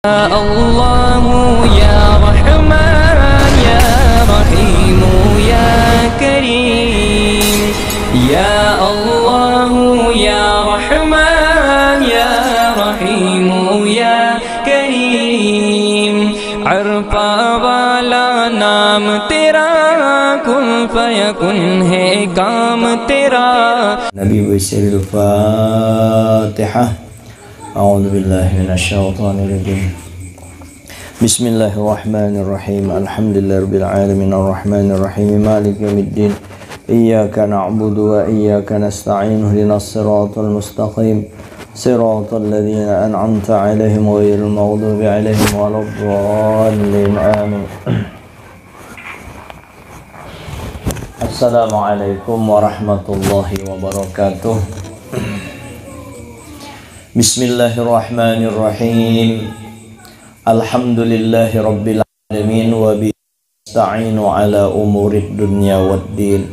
Allah ya Rahman ya Rahim ya Karim. Ya Allah ya Rahman ya Rahim ya Karim. अरफा वाला नाम तेरा कुन फयकुन है काम तेरा. Nabi Bismil Fatihah. A'udzu billahi minasyaitonir rajim. Bismillahirrahmanirrahim. Alhamdulillahirabbil alamin arrahmanir rahim maliki yaumiddin. Iyyaka na'budu wa iyyaka nasta'in ihdinas siratal mustaqim. Siratal ladzina an'amta 'alaihim ghairil maghdubi 'alaihim waladdallin. Amin. Assalamualaikum warahmatullahi wabarakatuh. Bismillahirrahmanirrahim. Alhamdulillahi rabbil alamin wa bihi nasta'inu ala umurid dunya waddin.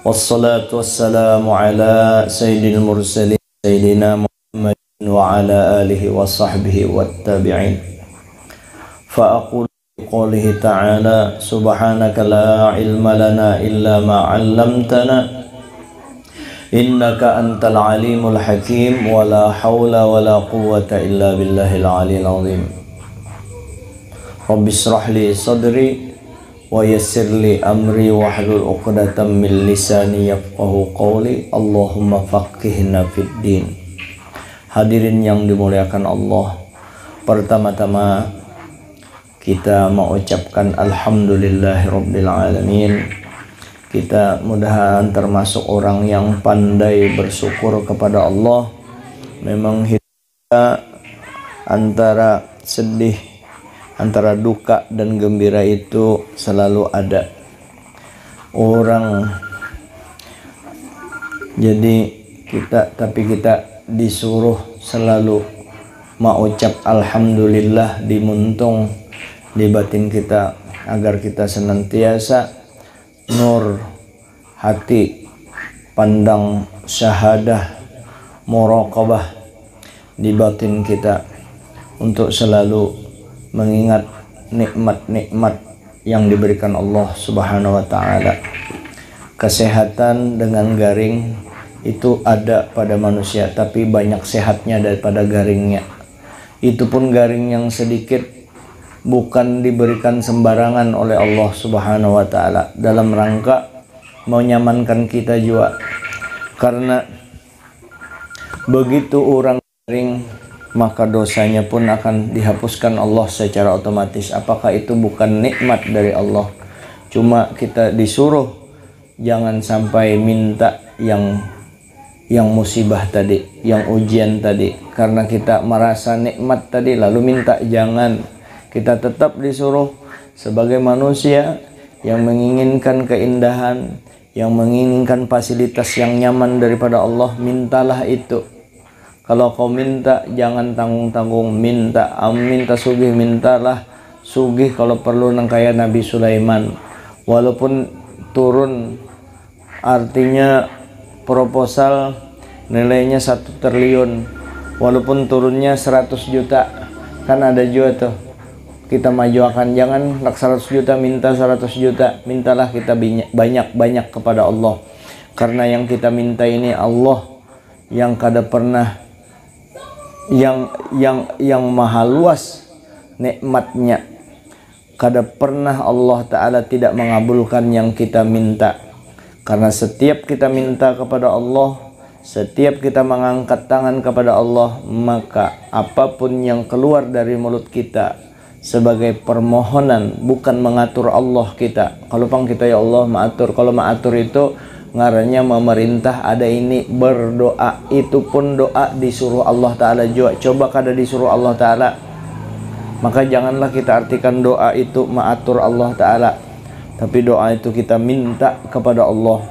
Wassalatu wassalamu ala sayyidil mursalin sayyidina Muhammadin wa ala alihi wa sahbihi wattabi'in. Fa aqulu qawlihi ta'ala subhanaka la ilma lana illa ma 'allamtana innaka antal alimul hakim wa la hawla wa la quwwata illa billahil aliyil azim. Rabbi shrah li sadri wa yassir li amri wa hlul 'uqdatam min lisani yafqahu qawli. Allahumma faqihna fid din. Hadirin yang dimuliakan Allah, pertama-tama kita mengucapkan alhamdulillahirabbil alamin. Kita mudahan termasuk orang yang pandai bersyukur kepada Allah. Memang kita antara sedih, antara duka dan gembira itu selalu ada orang. Jadi tapi kita disuruh selalu mengucap alhamdulillah di muntung di batin kita, agar kita senantiasa nur hati, pandang syahadah, muraqabah di batin kita untuk selalu mengingat nikmat-nikmat yang diberikan Allah Subhanahu wa taala. Kesehatan dengan garing itu ada pada manusia, tapi banyak sehatnya daripada garingnya. Itu pun garing yang sedikit bukan diberikan sembarangan oleh Allah Subhanahu wa taala dalam rangka menyamankan kita juga. Karena begitu orang garing, maka dosanya pun akan dihapuskan Allah secara otomatis. Apakah itu bukan nikmat dari Allah? Cuma kita disuruh jangan sampai minta yang musibah tadi, yang ujian tadi. Karena kita merasa nikmat tadi lalu minta, jangan. Kita tetap disuruh sebagai manusia yang menginginkan keindahan, yang menginginkan fasilitas yang nyaman daripada Allah, mintalah itu. Kalau kau minta jangan tanggung-tanggung, minta sugih, mintalah sugih. Kalau perlu nang kaya Nabi Sulaiman, walaupun turun, artinya proposal nilainya 1 triliun, walaupun turunnya 100 juta, kan ada juga tuh. Kita maju akan, jangan 100 juta minta 100 juta, mintalah kita banyak-banyak kepada Allah. Karena yang kita minta ini Allah yang kada pernah, yang maha luas nikmatnya. Kada pernah Allah Ta'ala tidak mengabulkan yang kita minta. Karena setiap kita minta kepada Allah, setiap kita mengangkat tangan kepada Allah, maka apapun yang keluar dari mulut kita sebagai permohonan, bukan mengatur Allah kita. Kalau pang kita ya Allah mengatur, kalau mengatur itu ngarannya memerintah, ada ini berdoa, itu pun doa disuruh Allah Ta'ala juga. Coba kada disuruh Allah Ta'ala, maka janganlah kita artikan doa itu mengatur Allah Ta'ala, tapi doa itu kita minta kepada Allah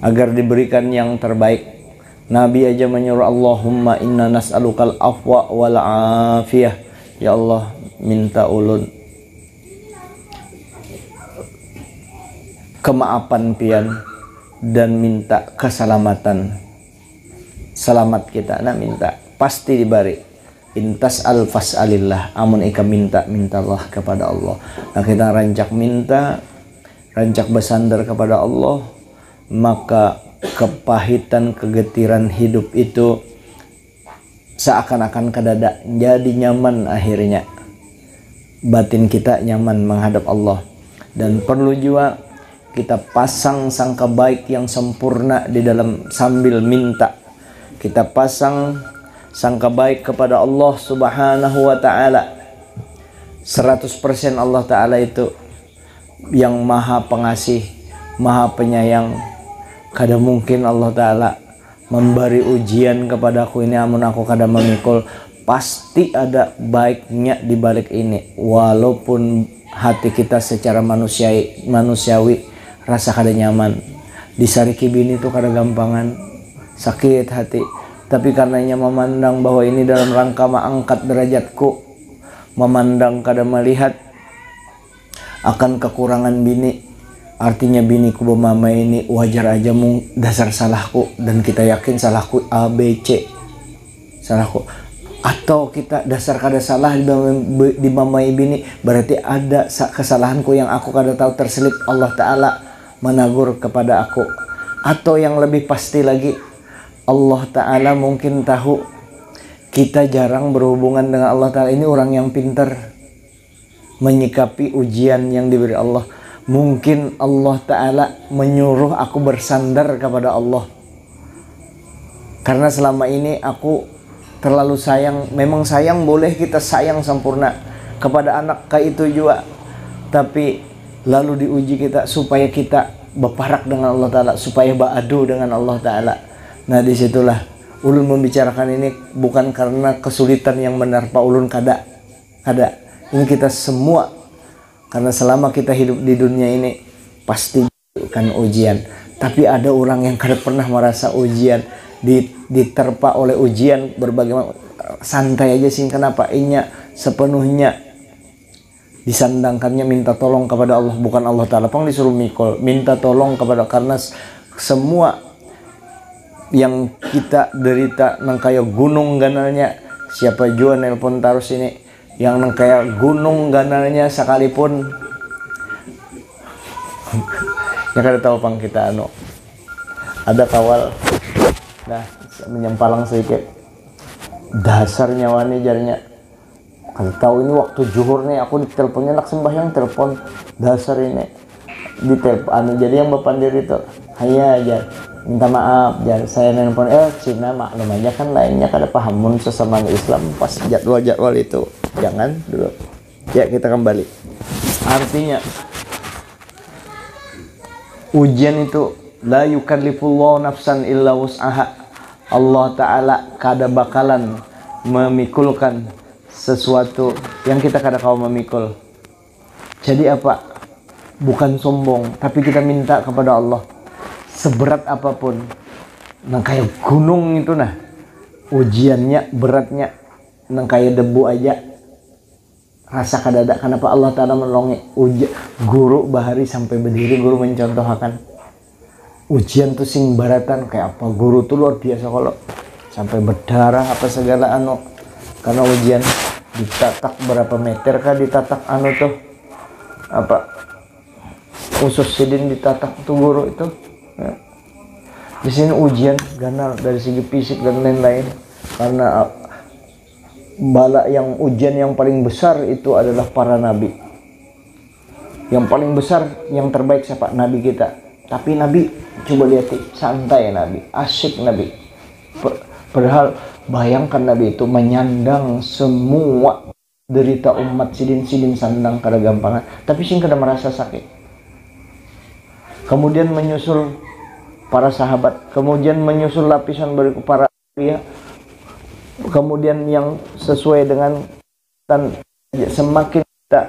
agar diberikan yang terbaik. Nabi aja menyuruh Allahumma inna nas'alukal afwa wal afiyah. Ya Allah, minta ulun kemaafan pian dan minta keselamatan. Selamat kita, nah minta pasti diberi. intas al fas'alillah, amun ika mintalah kepada Allah. Nah kita rancak bersandar kepada Allah, maka kepahitan kegetiran hidup itu seakan-akan kedada jadi nyaman. Akhirnya batin kita nyaman menghadap Allah. Dan perlu juga kita pasang sangka baik yang sempurna di dalam sambil minta. Kita pasang sangka baik kepada Allah Subhanahu wa ta'ala. 100% Allah ta'ala itu yang maha pengasih, maha penyayang. Kada mungkin Allah ta'ala memberi ujian kepadaku ini amun aku kada memikul. Pasti ada baiknya di balik ini. Walaupun hati kita secara manusiawi rasa kada nyaman. Disariki bini itu kada gampangan, sakit hati. Tapi karenanya memandang bahwa ini dalam rangka mengangkat derajatku, memandang kada melihat akan kekurangan bini. Artinya biniku bermama ini wajar aja dasar salahku, dan kita yakin salahku A, B, C salahku. Atau kita dasar kada salah di mamai bini, berarti ada kesalahanku yang aku kada tahu terselip, Allah Ta'ala menegur kepada aku. Atau yang lebih pasti lagi, Allah Ta'ala mungkin tahu kita jarang berhubungan dengan Allah Ta'ala. Ini orang yang pintar menyikapi ujian yang diberi Allah. Mungkin Allah Ta'ala menyuruh aku bersandar kepada Allah, karena selama ini aku terlalu sayang. Memang sayang, boleh kita sayang sempurna kepada anak kayak itu juga, tapi lalu diuji kita supaya kita berparak dengan Allah Ta'ala, supaya beradu dengan Allah Ta'ala. Nah disitulah ulun membicarakan ini bukan karena kesulitan yang menerpa ulun, kada. Ini kita semua, karena selama kita hidup di dunia ini pasti kan ujian. Tapi ada orang yang kada pernah merasa ujian, diterpa oleh ujian berbagai macam, santai aja sih. Kenapa? Inya sepenuhnya disandangkannya minta tolong kepada Allah, bukan Allah Ta'ala pang disuruh mikul, minta tolong kepada, karena semua yang kita derita nang kaya gunung ganalnya. Siapa jua nelpon terus ini yang nang kaya gunung ganalnya sekalipun ya kada tahu pang kita ada kawal. Nah, menyempalang sedikit. Dasar nyawani jarinya. Kalau tahu ini waktu zuhur nih, aku diteleponnya nak sembahyang, telepon dasar ini. Ditelepon jadi yang bapandir itu. Hanya aja minta maaf, jar saya nelpon Cina, maklum aja kan lainnya kada pahamun sesama Islam pas jadwal itu. Jangan dulu. Ya, kita kembali. Artinya ujian itu la yukallifullahu nafsan illa wus'aha. Allah Ta'ala kada bakalan memikulkan sesuatu yang kita kada kau memikul. Jadi apa? Bukan sombong, tapi kita minta kepada Allah seberat apapun. Nang kayak gunung itu nah, ujiannya beratnya nang kayak debu aja rasa kada ada. Kenapa Allah Ta'ala menolongi? Guru bahari sampai berdiri, guru mencontohkan ujian tuh sing baratan kayak apa. Guru tuh luar biasa kalau sampai berdarah apa segala karena ujian ditatak berapa meter kah, ditatak tuh apa usus sidin ditatak tuh guru itu ya. Di sini ujian ganal dari segi fisik dan lain-lain, karena bala yang ujian yang paling besar itu adalah para nabi. Yang paling besar, yang terbaik siapa? Nabi kita. Tapi Nabi, coba lihat, santai Nabi, asyik Nabi. Padahal bayangkan Nabi itu menyandang semua derita umat, sidin sandang kada gampangan, tapi sing kada merasa sakit. Kemudian menyusul para sahabat, kemudian menyusul lapisan berikut para pria, kemudian yang sesuai dengan semakin kita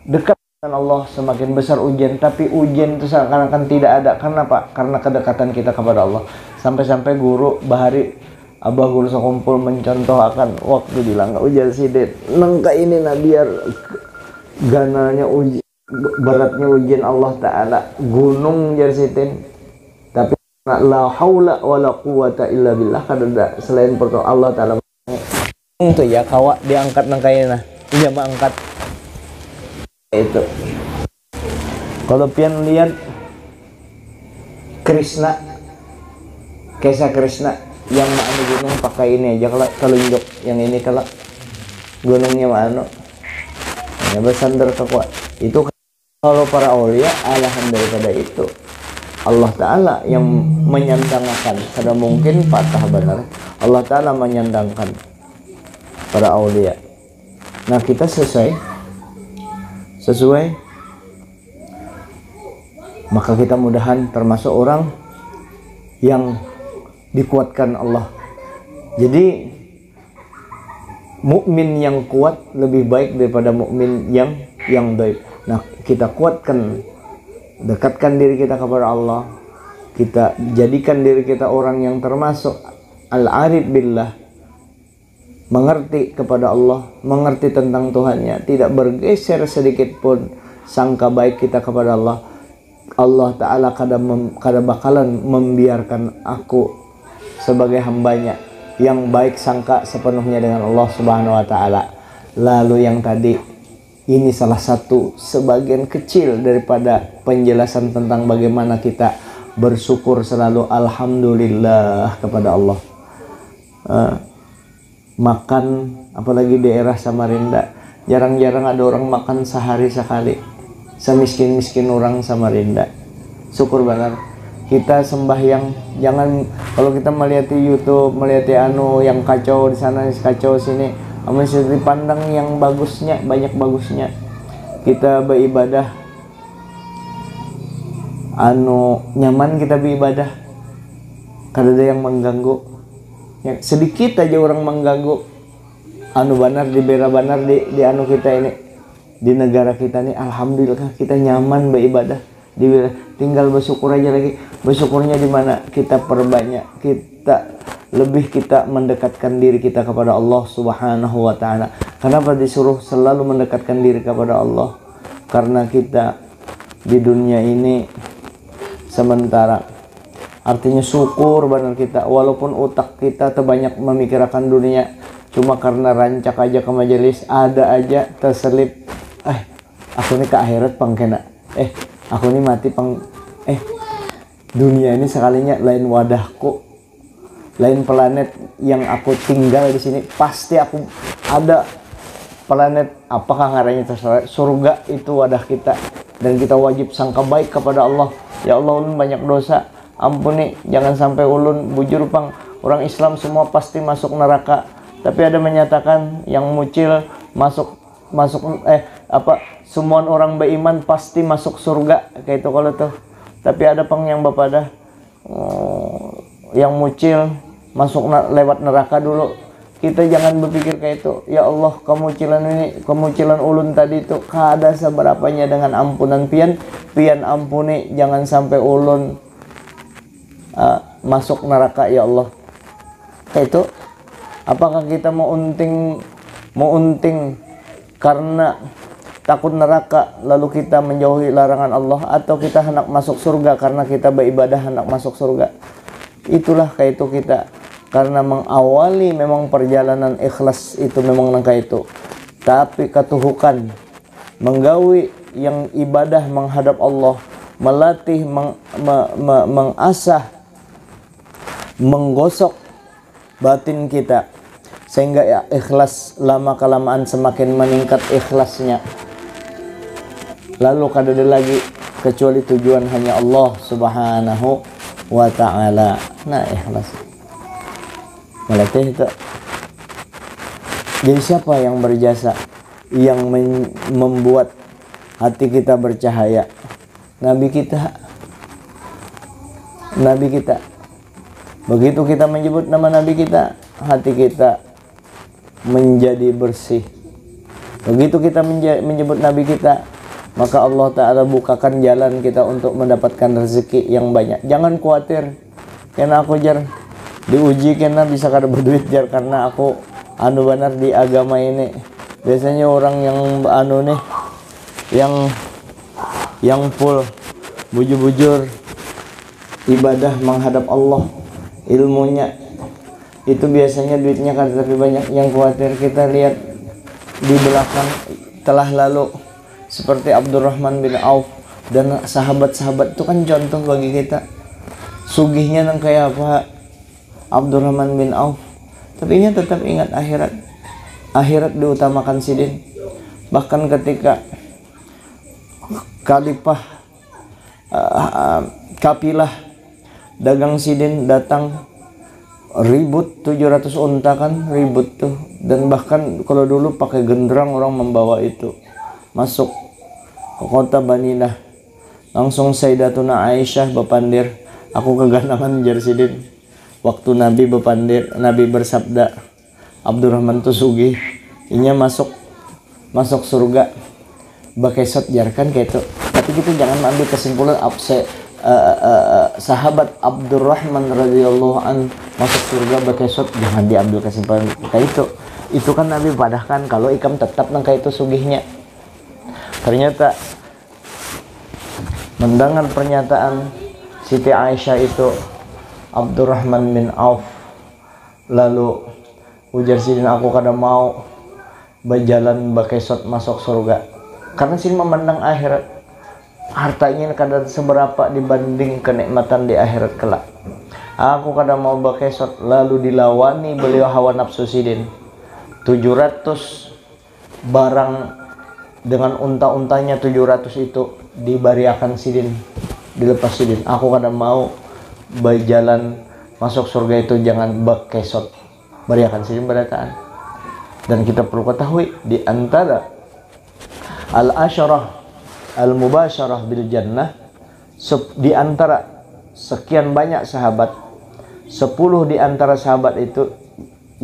dekat Allah semakin besar ujian. Tapi ujian itu seakan-akan tidak ada. Karena apa? Karena kedekatan kita kepada Allah. Sampai-sampai guru bahari abah guru sekumpul mencontohkan waktu bilang ujian sidet nengka ini nah biar ganalnya uji beratnya ujian Allah Ta'ala gunung jarsitin, tapi la haula wala quwata illa billah, kada selain pertolongan Allah Ta'ala tuh ya kawa diangkat nang kayana iya mah angkat itu. Kalau pian lihat Krishna, kisah Krishna yang anu gunung pakai ini aja kalau telunjuk yang ini kalau gunungnya mana ya bersandar ke kuat itu. Kalau para aulia alahan daripada itu Allah Ta'ala yang menyandangkan, kada mungkin patah benar. Allah Ta'ala menyandangkan para aulia. Nah kita sesuai maka kita mudahan termasuk orang yang dikuatkan Allah. Jadi mukmin yang kuat lebih baik daripada mukmin yang dhaif. Nah kita kuatkan, dekatkan diri kita kepada Allah, kita jadikan diri kita orang yang termasuk al-arif billah, mengerti kepada Allah, mengerti tentang Tuhannya, tidak bergeser sedikit pun sangka baik kita kepada Allah. Allah Ta'ala kada bakalan membiarkan aku sebagai hambanya yang baik sangka sepenuhnya dengan Allah Subhanahu wa Ta'ala. Lalu yang tadi ini salah satu sebagian kecil daripada penjelasan tentang bagaimana kita bersyukur selalu alhamdulillah kepada Allah. Makan apalagi daerah Samarinda jarang-jarang ada orang makan sehari sekali, semiskin-miskin orang Samarinda. Syukur banget kita sembahyang. Jangan kalau kita melihat di YouTube, melihat anu yang kacau di sana, kacau sini, mesti dipandang yang bagusnya, banyak bagusnya. Kita beribadah anu nyaman, kita beribadah kada ada yang mengganggu ya, sedikit aja orang mengganggu anu banar di bera banar di anu kita ini, di negara kita ini. Alhamdulillah kita nyaman beribadah, tinggal bersyukur aja lagi. Bersyukurnya di mana? Kita perbanyak, kita mendekatkan diri kita kepada Allah Subhanahu wa Ta'ala. Kenapa disuruh selalu mendekatkan diri kepada Allah? Karena kita di dunia ini sementara, artinya syukur benar kita, walaupun otak kita terbanyak memikirkan dunia, cuma karena rancak aja ke majelis, ada aja terselip, aku ini ke akhirat pangkena, aku ini mati dunia ini sekalinya lain wadahku, lain planet yang aku tinggal di sini. Pasti aku ada planet apakah ngaranya terserah, surga itu wadah kita, dan kita wajib sangka baik kepada Allah. Ya Allah, ulun banyak dosa, ampuni, jangan sampai ulun bujur pang. Orang Islam semua pasti masuk neraka, tapi ada menyatakan yang mucil masuk semua orang beriman pasti masuk surga kayak itu kalau tuh. Tapi ada pang yang bapadah yang mucil masuk lewat neraka dulu. Kita jangan berpikir kayak itu. Ya Allah, kemucilan ulun tadi itu kada seberapanya dengan ampunan pian ampuni, jangan sampai ulun masuk neraka ya Allah. Kayak itu. Apakah kita mau unting karena takut neraka lalu kita menjauhi larangan Allah, atau kita hendak masuk surga karena kita beribadah hendak masuk surga? Itulah kayak itu kita, karena mengawali memang perjalanan ikhlas itu memang nangka itu, tapi katuhukan menggawi yang ibadah menghadap Allah, melatih mengasah menggosok batin kita sehingga ya ikhlas lama kelamaan semakin meningkat ikhlasnya. Lalu kada ada lagi kecuali tujuan hanya Allah Subhanahu wa Ta'ala. Nah ikhlas melatih itu. Jadi siapa yang berjasa, yang membuat hati kita bercahaya? Nabi kita. Begitu kita menyebut nama Nabi kita, hati kita menjadi bersih. Begitu kita menyebut Nabi kita, maka Allah Ta'ala bukakan jalan kita untuk mendapatkan rezeki yang banyak. Jangan khawatir, karena aku jar diuji, karena bisa kada berduit jar, karena aku benar di agama ini. Biasanya orang yang nih, yang full bujur-bujur ibadah menghadap Allah, ilmunya itu biasanya duitnya kan lebih banyak. Yang khawatir kita lihat di belakang telah lalu seperti Abdurrahman bin Auf dan sahabat-sahabat itu kan contoh bagi kita. Sugihnya nang kayak apa Abdurrahman bin Auf, tapi nya tetap ingat akhirat. Akhirat diutamakan sidin. Bahkan ketika khalifah kapilah dagang sidin datang ribut 700 unta kan, ribut tuh. Dan bahkan kalau dulu pakai genderang orang membawa itu masuk ke kota Baninah. Langsung Sayyidatuna Aisyah bepandir, aku keganangan jersidin. Waktu Nabi bepandir, Nabi bersabda, Abdurrahman tuh sugih, inya masuk surga. Bakesot jarkan kayak itu. Tapi kita jangan ambil kesimpulan sahabat Abdurrahman radhiyallahu an masuk surga bakesot, jangan diambil kesimpulan kayak itu. Itu kan Nabi padahkan kalau ikam tetap nang kayak itu sugihnya. Ternyata mendengar pernyataan Siti Aisyah itu Abdurrahman bin Auf lalu ujar sidin, aku kada mau berjalan bakesot masuk surga karena sini memandang akhirat. Hartanya kada seberapa dibanding kenikmatan di akhirat kelak. Aku kada mau bakesot lalu dilawani beliau hawa nafsu sidin. 700 barang dengan unta-untanya 700 itu dibariakan sidin, dilepas sidin. Aku kada mau berjalan masuk surga itu jangan bakesot. Bariakan sidin berataan. Dan kita perlu ketahui di antara al-asyarah al-mubasyarah bil jannah, di antara sekian banyak sahabat, 10 di antara sahabat itu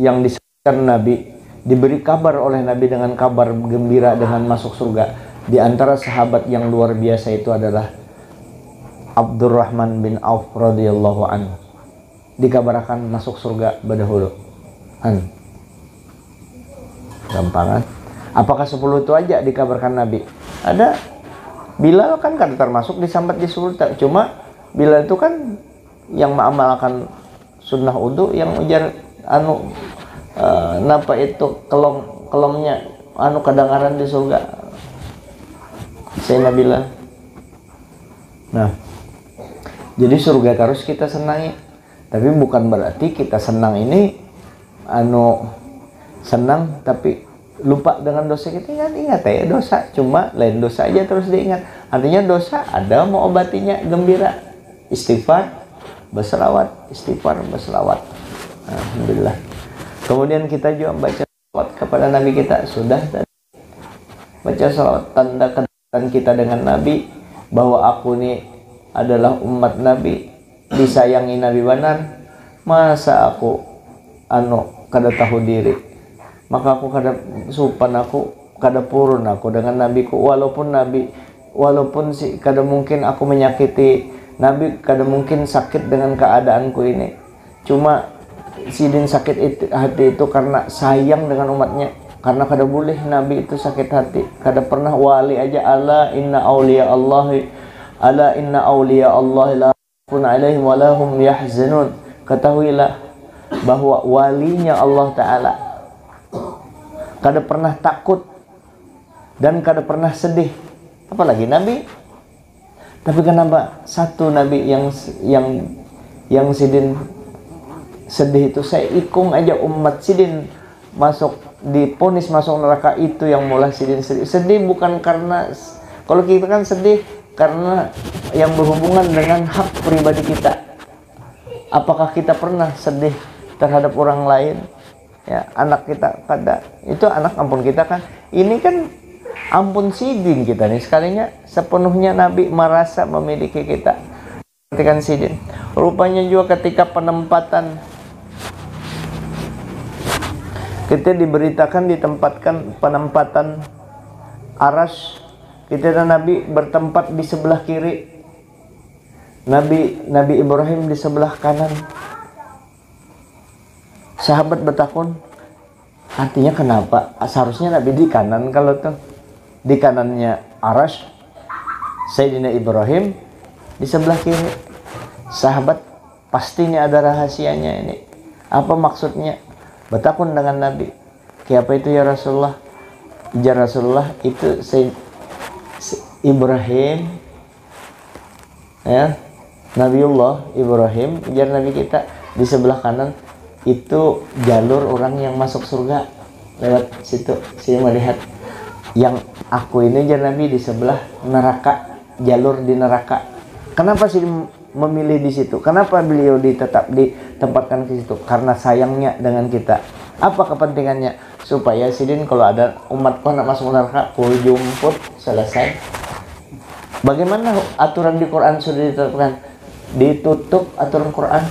yang disebutkan Nabi, diberi kabar oleh Nabi dengan kabar gembira dengan masuk surga. Di antara sahabat yang luar biasa itu adalah Abdurrahman bin Auf radhiyallahu anhu. Dikabarkan masuk surga berdahulu. Gampangan. Apakah 10 itu aja dikabarkan Nabi? Ada Bilal kan kada termasuk disambat di surga. Cuma Bilal itu kan yang mengamalkan sunnah wudu, yang ujar napa itu kelomnya kedengaran di surga. Sayyidina Bilal. Nah, jadi surga harus kita senangi. Tapi bukan berarti kita senang ini senang tapi lupa dengan dosa kita. Ingat ya dosa, cuma lain dosa aja terus diingat. Artinya dosa ada mau obatinya gembira, istighfar berselawat, istighfar berselawat. Alhamdulillah. Kemudian kita juga baca salawat kepada Nabi kita. Sudah tadi baca salawat, tanda kedekatan kita dengan Nabi, bahwa aku ini adalah umat Nabi, disayangi Nabi benar. Masa aku kada tahu diri, maka aku kada supan, aku kada purun aku dengan nabiku. Walaupun kada mungkin aku menyakiti Nabi, kada mungkin sakit dengan keadaanku ini. Cuma sidin sakit hati itu karena sayang dengan umatnya. Karena kada boleh Nabi itu sakit hati. Kada pernah wali aja ala inna awliya Allah la khawfun alaihim wa lahum yahzanun. Ketahuilah bahwa walinya Allah Ta'ala kada pernah takut dan kada pernah sedih, apalagi Nabi. Tapi kenapa satu Nabi yang sidin sedih itu, saya ikung aja umat sidin masuk diponis masuk neraka, itu yang mulai sidin sedih. Sedih bukan karena, kalau kita kan sedih karena yang berhubungan dengan hak pribadi kita. Apakah kita pernah sedih terhadap orang lain? Ya, anak kita kada, itu anak ampun kita kan. Ini kan ampun sidin kita nih, sekalinya sepenuhnya Nabi merasa memiliki kita. Ketika sidin, rupanya juga ketika penempatan kita diberitakan ditempatkan penempatan aras, kita dan Nabi bertempat di sebelah kiri, Nabi Ibrahim di sebelah kanan. Sahabat bertakun, artinya kenapa seharusnya Nabi di kanan? Kalau tuh di kanannya aras Sayyidina Ibrahim, di sebelah kiri. Sahabat pastinya ada rahasianya ini. Apa maksudnya? Bertakun dengan Nabi. Kayak apa itu ya Rasulullah? Ya Rasulullah itu Ibrahim, ya, Nabiullah Ibrahim, jar Nabi kita di sebelah kanan itu jalur orang yang masuk surga lewat situ. Saya melihat yang aku ini jar Nabi di sebelah neraka, jalur di neraka. Kenapa sih memilih di situ? Kenapa beliau ditempatkan ke situ? Karena sayangnya dengan kita. Apa kepentingannya? Supaya sidin kalau ada umatku nak masuk neraka, ku jemput, selesai. Bagaimana aturan di Quran sudah ditetapkan? Ditutup aturan Quran.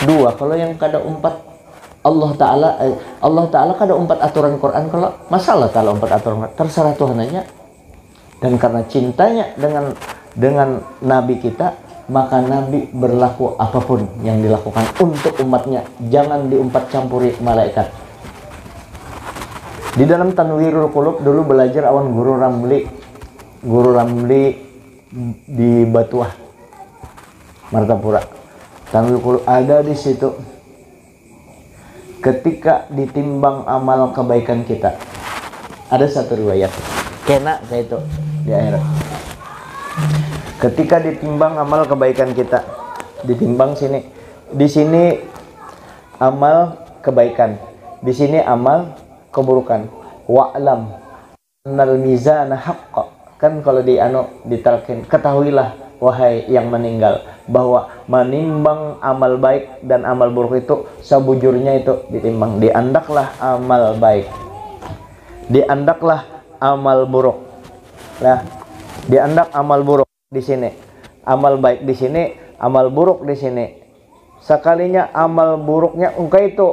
Dua, kalau yang kada umpat Allah Ta'ala kada umpat aturan Quran. Kalau masalah Ta'ala umpat aturan Quran, terserah Tuhan aja. Dan karena cintanya dengan Nabi kita, maka Nabi berlaku apapun yang dilakukan untuk umatnya. Jangan diumpat campuri malaikat. Di dalam Tanwirul Qulub dulu belajar awan Guru Ramli di Batuah, Martapura. Tanwirul Qulub ada di situ. Ketika ditimbang amal kebaikan kita, ada satu riwayat kena kayak itu di akhirat. Ketika ditimbang amal kebaikan kita, ditimbang sini, di sini amal kebaikan, di sini amal keburukan. Wa'lam annal mizana haqqa. Kan kalau ditalkin, ketahuilah wahai yang meninggal, bahwa menimbang amal baik dan amal buruk itu sebujurnya itu ditimbang. Diandaklah amal baik, diandaklah amal buruk. Nah, diandak amal buruk di sini, amal baik di sini, amal buruk di sini. Sekalinya amal buruknya engkau itu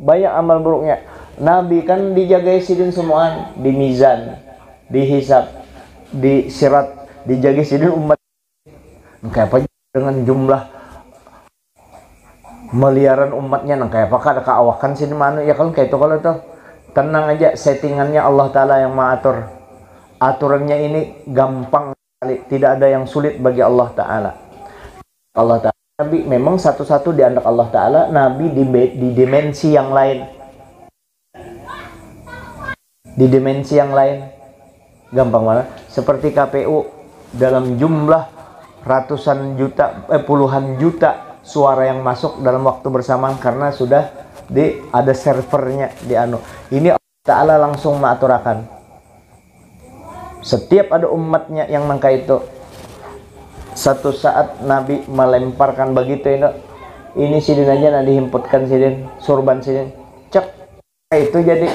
banyak amal buruknya. Nabi kan dijagai sidin semuaan, di mizan, dihisab, di sirat, dijagai sidin umat. Kayak apa dengan jumlah miliaran umatnya, kayak apa kada keawakan sini mana ya. Kalau kayak itu, kalau itu tenang aja, settingannya Allah Ta'ala yang mengatur. Aturannya ini gampang sekali, tidak ada yang sulit bagi Allah Ta'ala. Allah Ta'ala, Nabi memang satu-satu di anak Allah Ta'ala, Nabi di dimensi yang lain, di dimensi yang lain. Gampang mana? Seperti KPU, dalam jumlah ratusan juta, puluhan juta suara yang masuk dalam waktu bersamaan, karena sudah ada servernya di ini. Allah Ta'ala langsung mengaturakan. Setiap ada umatnya yang nangka itu, satu saat Nabi melemparkan begitu ini sidin aja nanti dihimputkan sidin surban sidin cek itu. Jadi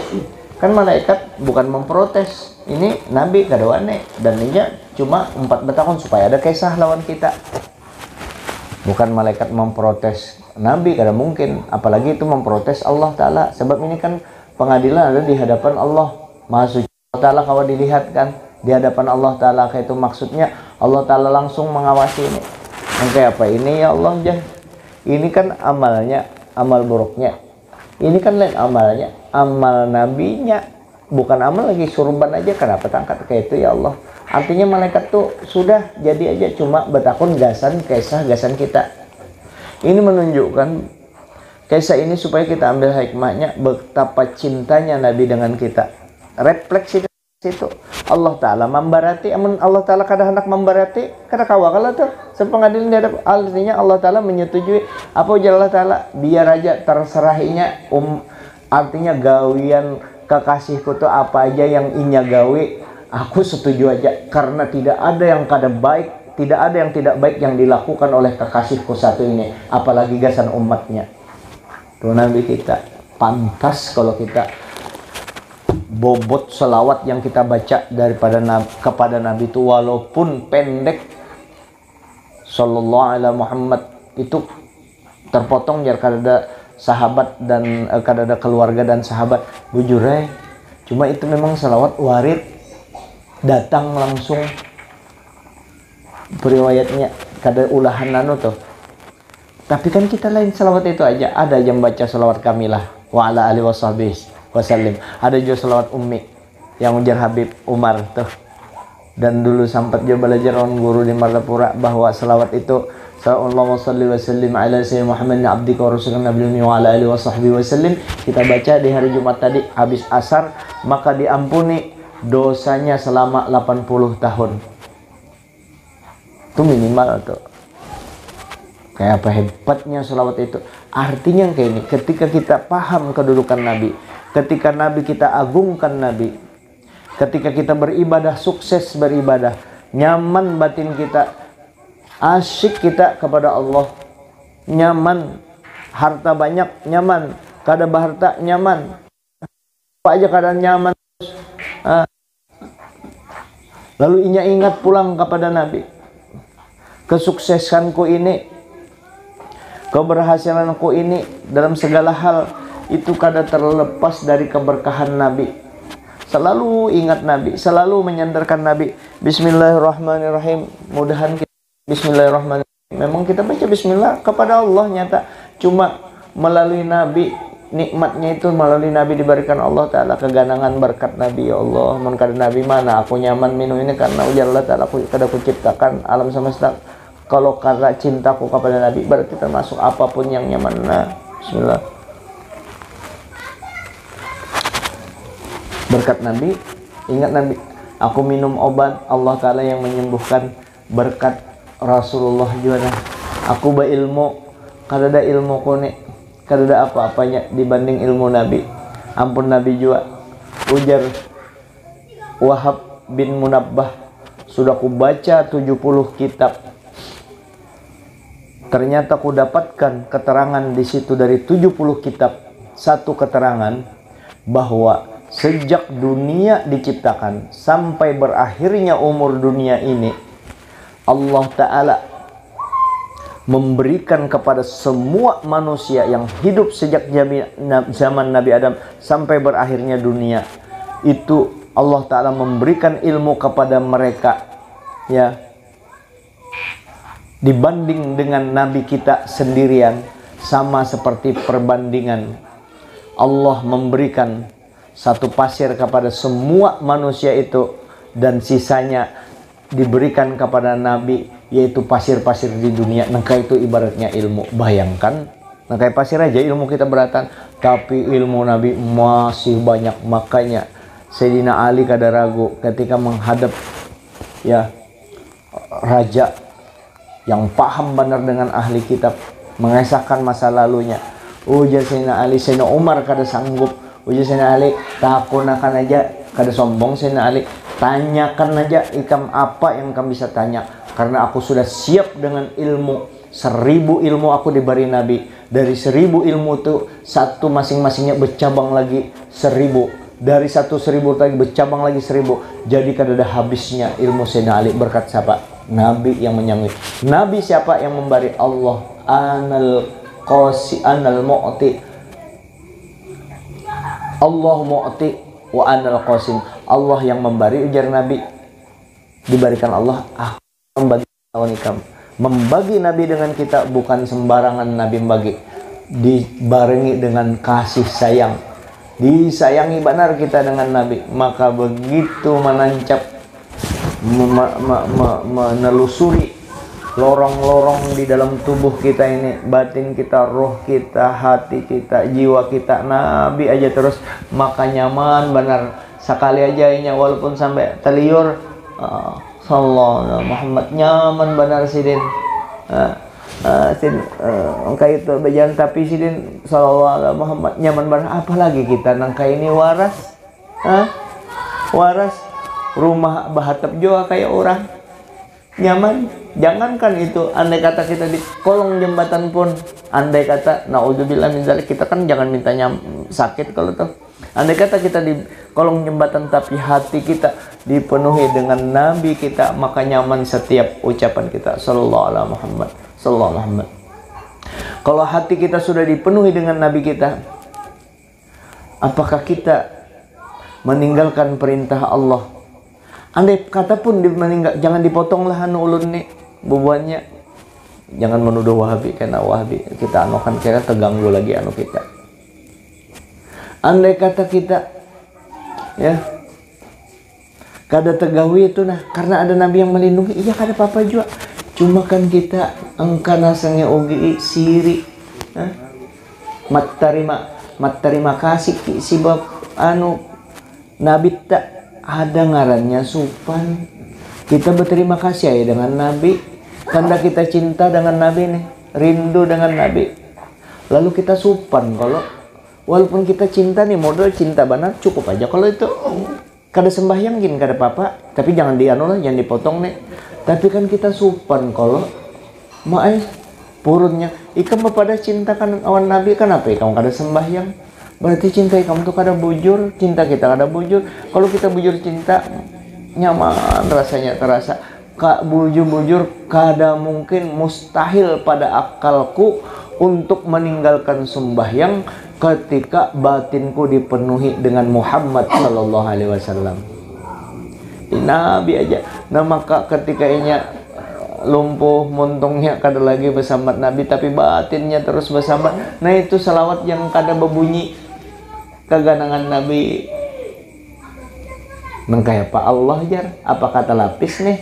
kan malaikat bukan memprotes, ini Nabi kadawane dan ini cuma 4 tahun supaya ada kisah lawan kita. Bukan malaikat memprotes Nabi, kada mungkin, apalagi itu memprotes Allah Ta'ala. Sebab ini kan pengadilan ada di hadapan Allah Maha Suci. Allah Ta'ala kalau dilihat kan di hadapan Allah Ta'ala, kayak itu maksudnya Allah Ta'ala langsung mengawasi ini. Kayak apa ini ya Allah, ini kan amalnya, amal buruknya. Ini kan lain amalnya, amal nabinya, bukan amal lagi surban aja. Kenapa tangkat kayak itu ya Allah? Artinya malaikat tuh sudah jadi aja, cuma bertakun gasan kisah gasan kita. Ini menunjukkan kisah ini supaya kita ambil hikmahnya, betapa cintanya Nabi dengan kita. Refleksi itu Allah Ta'ala membarati, amun Allah Ta'ala kada hendak membarati, kada kawakala tuh sepengadilan dia. Artinya Allah Ta'ala menyetujui apa ujar Allah Ta'ala, biar aja terserahinya artinya gawian kekasihku tuh apa aja yang inya gawi, aku setuju aja, karena tidak ada yang kada baik, tidak ada yang tidak baik yang dilakukan oleh kekasihku satu ini, apalagi gasan umatnya. Tuh Nabi kita pantas kalau kita bobot selawat yang kita baca kepada Nabi itu walaupun pendek, sallallahu alaihi Muhammad, itu terpotong jar kada sahabat dan kada ada keluarga dan sahabat bujure. Cuma itu memang selawat warid datang langsung periwayatnya, kada ulahan tuh. Tapi kan kita lain selawat itu aja, ada yang baca selawat kamilah wa ala alihi wasallim, ada juga selawat ummi yang ujar Habib Umar tuh. Dan dulu sempat juga belajar orang guru di Martapura bahwa selawat itu Allahumma shalli wa sallim ala sayyidina Muhammadin abdika wa rasulika nabiyil wa ala alihi wa sahbihi wasallim. Kita baca di hari Jumat tadi habis asar, maka diampuni dosanya selama 80 tahun. Itu minimal tuh. Kayak apa hebatnya sholawat itu. Artinya kayak ini, ketika kita paham kedudukan Nabi, ketika Nabi kita agungkan Nabi, ketika kita beribadah, sukses beribadah, nyaman batin kita, asyik kita kepada Allah, nyaman, harta banyak nyaman, kada harta nyaman, apa aja keadaan nyaman. Lalu ingat pulang kepada Nabi, kesuksesanku ini, keberhasilanku ini dalam segala hal itu kada terlepas dari keberkahan Nabi. Selalu ingat Nabi, selalu menyandarkan Nabi. Bismillahirrahmanirrahim. Mudahan kita Bismillahirrahmanirrahim. Memang kita baca Bismillah kepada Allah nyata. Cuma melalui Nabi, nikmatnya itu melalui Nabi diberikan Allah Ta'ala keganangan berkat Nabi. Ya Allah, kada Nabi mana aku nyaman minum ini karena ujar Allah Ta'ala kada aku ciptakan alam semesta. Kalau karena cintaku kepada Nabi, berarti termasuk apapun yang nyaman. Nah, Bismillah. Berkat Nabi, ingat Nabi. Aku minum obat Allah Ta'ala yang menyembuhkan, berkat Rasulullah juga. Aku berilmu, kada ada ilmu kone, kada ada apa-apanya dibanding ilmu Nabi. Ampun Nabi juga. Ujar Wahab bin Munabbah, sudah ku baca 70 kitab. Ternyata ku dapatkan keterangan di situ dari 70 kitab. Satu keterangan bahwa sejak dunia diciptakan sampai berakhirnya umur dunia ini, Allah Ta'ala memberikan kepada semua manusia yang hidup sejak zaman Nabi Adam sampai berakhirnya dunia, itu Allah Ta'ala memberikan ilmu kepada mereka, ya, dibanding dengan Nabi kita sendirian, sama seperti perbandingan. Allah memberikan satu pasir kepada semua manusia itu, dan sisanya diberikan kepada Nabi, yaitu pasir-pasir di dunia. Nangka itu ibaratnya ilmu. Bayangkan, nangka pasir aja ilmu kita beratan, tapi ilmu Nabi masih banyak. Makanya Sayyidina Ali kada ragu ketika menghadap, ya, raja yang paham benar dengan ahli kitab, mengesahkan masa lalunya. Ujar Sayyidina Ali, Sayyidina Umar kada sanggup. Ujar Sayyidina Ali, takunakan aja, kada sombong Sayyidina Ali, tanyakan aja ikam apa yang kamu bisa tanya, karena aku sudah siap dengan ilmu. 1000 ilmu aku diberi Nabi. Dari 1000 ilmu itu satu masing-masingnya bercabang lagi 1000. Dari 1000 lagi bercabang lagi 1000. Jadi kada ada habisnya ilmu Sayyidina Ali. Berkat siapa? Nabi yang menyangui. Nabi siapa yang memberi? Allah. Anal qasi anal mu'ti. Allah mu'ti wa anal qasim. Allah yang memberi, ujar Nabi. Diberikan Allah, membagi kawan. Membagi Nabi dengan kita bukan sembarangan Nabi membagi. Dibarengi dengan kasih sayang. Disayangi benar kita dengan Nabi. Maka begitu menancap, menelusuri lorong-lorong di dalam tubuh kita ini, batin kita, roh kita, hati kita, jiwa kita, Nabi aja terus, maka nyaman benar. Sekali aja ini walaupun sampai teliur, sallallahu Muhammad, nyaman benar sidin. Angka itu berjalan, tapi sidin sallallahu Muhammad nyaman benar. Apalagi kita nangka ini waras, waras, rumah bahatap juga kayak orang, nyaman. Jangankan itu, andai kata kita di kolong jembatan pun, andai kata naudzubillah min dzalik, kita kan jangan minta sakit kalau tuh. Andai kata kita di kolong jembatan tapi hati kita dipenuhi dengan Nabi kita, maka nyaman setiap ucapan kita. Sallallahu alaihi Muhammad, sallallahu alaihi Muhammad. Kalau hati kita sudah dipenuhi dengan Nabi kita, apakah kita meninggalkan perintah Allah? Andai kata pun meninggal, jangan dipotonglah anu ulun nih bubuannya. Jangan menuduh Wahabi, karena Wahabi kita anu kan kira terganggu lagi anu kita. Andai kata kita, ya, kada terganggu itu nah, karena ada Nabi yang melindungi, iya kada apa-apa juga. Cuma kan kita engkana sange ugi siri mat terima kasih sebab nabi tak ada ngarannya supan. Kita berterima kasih ya dengan nabi karena kita cinta dengan nabi nih, rindu dengan nabi, lalu kita supan. Kalau walaupun kita cinta nih, modal cinta benar cukup aja. Kalau itu kada sembahyang gin kada apa-apa, tapi jangan jangan dipotong nih. Tapi kan kita supan kalau maaf purunnya ikam pada cinta kan awan nabi, kan apa ikam kada sembahyang, berarti cinta ikam tuh kada bujur, cinta kita kada bujur. Kalau kita bujur cinta nyaman rasanya, terasa kak bujur kada mungkin, mustahil pada akalku untuk meninggalkan sembahyang ketika batinku dipenuhi dengan Muhammad sallallahu alaihi wasallam. Nabi aja nah, maka ketika inya lumpuh muntungnya kada lagi bersambat Nabi, tapi batinnya terus bersambat. Nah itu salawat yang kada berbunyi keganangan Nabi. Mengkaya Pak Allah jar, apa kata lapis nih?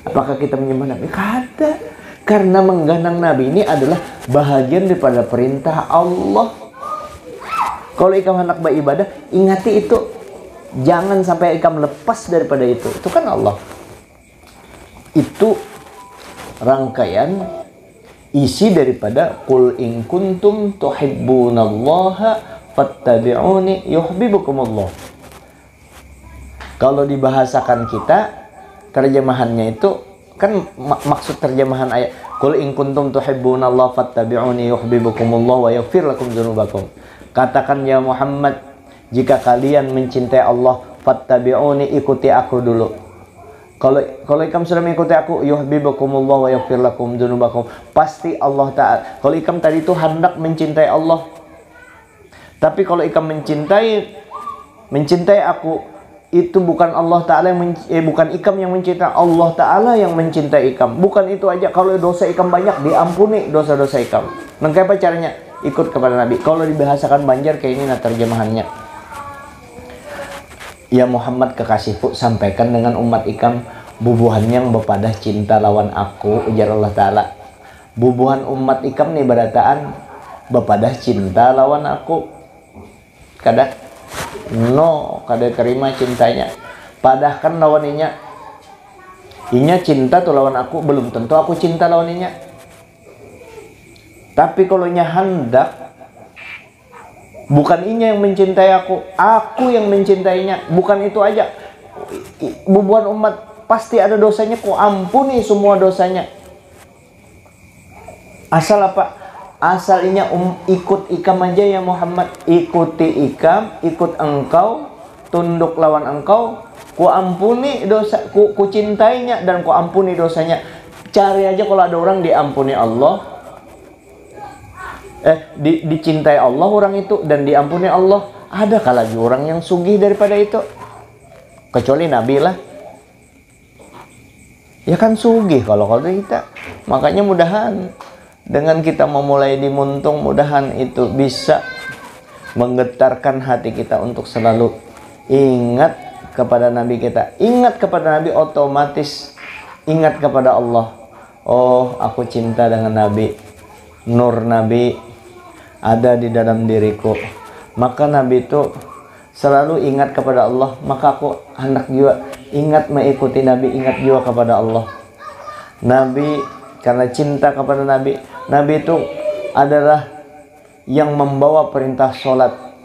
Apakah kita menyembah Nabi? Kada. Karena mengganang Nabi ini adalah bahagian daripada perintah Allah. Kalau ikam hendak beribadah, ingati itu. Jangan sampai ikam lepas daripada itu. Itu kan Allah. Itu rangkaian isi daripada qul in kuntum tuhibbunallaha fattabi'uni yuhibbukumullah. Kalau dibahasakan kita, terjemahannya itu kan maksud terjemahan ayat qul in kuntum tuhibbunallaha fattabi'uni yuhibbukumullah wa yaghfir lakum dzunubakum. Katakan ya Muhammad, jika kalian mencintai Allah, fattabi'uni, ikuti aku dulu. Kalau ikam sudah mengikuti aku, yuhibbukumullah wa yaghfir lakum dzunubakum, pasti Allah Ta'ala. Kalau ikam tadi itu hendak mencintai Allah, tapi kalau ikam mencintai aku, itu bukan Allah Ta'ala yang bukan ikam yang mencintai, Allah Ta'ala yang mencintai ikam. Bukan itu aja, kalau dosa ikam banyak, diampuni dosa-dosa ikam. Nah, apa caranya? Ikut kepada Nabi. Kalau dibahasakan Banjar kayak ini, nah terjemahannya, ya Muhammad kekasihku, sampaikan dengan umat ikam bubuhan yang bepadah cinta lawan aku, ujar Allah Ta'ala. Bubuhan umat ikam nih berataan bepadah cinta lawan aku. Kada terima cintanya. Padahal kan lawan inya cinta tuh lawan aku, belum tentu aku cinta lawan inya. Tapi kalau inya hendak, bukan inya yang mencintai aku yang mencintainya. Bukan itu aja, bubuhan umat pasti ada dosanya, ku ampuni semua dosanya. Asal apa? Asal inya ikut ikam aja ya Muhammad. Ikuti ikam, ikut engkau, tunduk lawan engkau, ku ampuni dosa, ku cintainya dan ku ampuni dosanya. Cari aja kalau ada orang diampuni Allah, dicintai Allah orang itu dan diampuni Allah. Adakah lagi orang yang sugih daripada itu? Kecuali Nabi lah. Ya kan sugih kalau kita. Makanya mudahan dengan kita memulai di Muntung, mudahan itu bisa menggetarkan hati kita untuk selalu ingat kepada Nabi kita. Ingat kepada Nabi, otomatis ingat kepada Allah. Oh, aku cinta dengan Nabi. Nur Nabi ada di dalam diriku. Maka Nabi itu selalu ingat kepada Allah. Maka aku hendak juga ingat mengikuti Nabi, ingat juga kepada Allah. Nabi, karena cinta kepada Nabi, Nabi itu adalah yang membawa perintah sholat